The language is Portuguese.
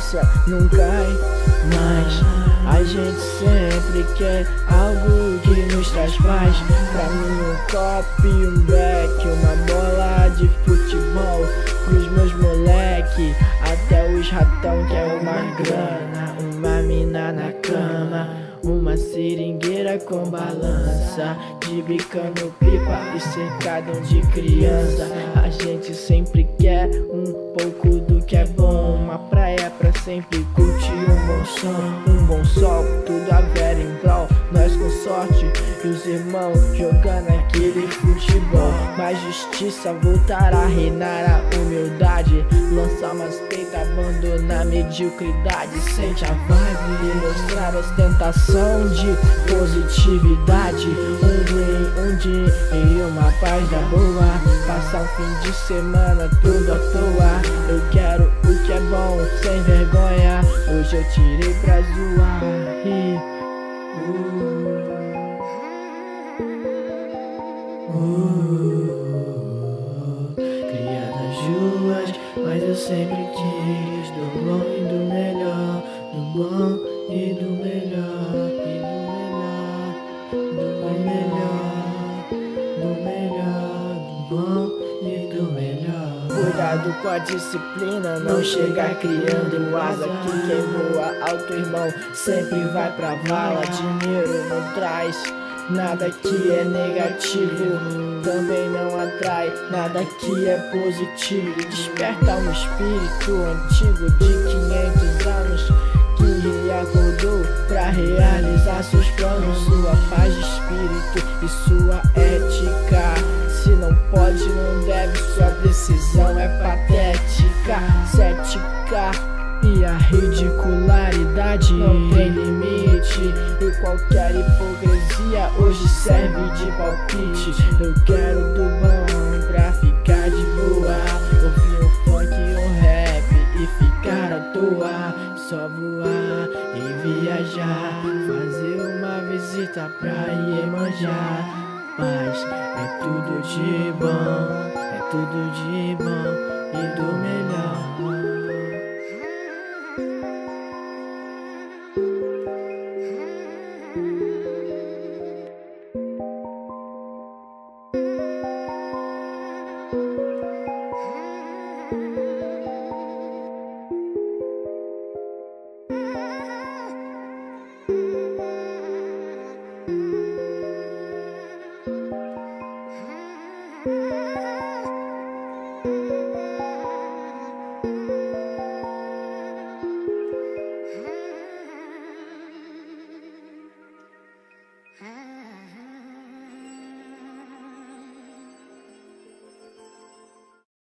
bagunça não cai mais. A gente sempre quer algo que nos traz paz. Pra mim um copo e um beck, uma bola de futebol pros meus moleque, até os ratão quer uma grana, uma mina na cama, uma seringueira com balança, de bicando pipa e cercado de criança. A gente sempre quer um pouco do que é bom, uma praia pra sempre curtir um bom som, um bom sol, tudo a vera em prol, nós com sorte e os irmãos jogando aquele futebol. Mas justiça voltará a reinar a humildade, lançar umas peitas, abandonar a mediocridade, sente a vibe e mostrar ostentação de positividade. Um green, um gin e uma paz da boa, passar um fim de semana tudo à toa. Eu quero o que é bom, sem vergonha, hoje eu tirei pra zoar. Cria das ruas, mas eu sempre quis do bom e do melhor, do bom e do melhor, e do melhor, do melhor, do bom e do melhor. Cuidado com a disciplina, não chegar criando asa, que quem voa alto, irmão, sempre vai pra vala. Dinheiro não traz nada que é negativo, também não atrai nada que é positivo. Desperta um espírito antigo de 500 anos que acordou pra realizar seus planos. Sua paz de espírito e sua ética, se não pode, não deve, sua decisão é patética. Cética e a ridicularidade não tem limite, e qualquer hipocrisia hoje serve de palpite. Eu quero do bom pra ficar de boa, ouvir um funk e um rap e ficar à toa, só voar e viajar, fazer uma visita pra Iemanjá. Paz é tudo de bom, é tudo de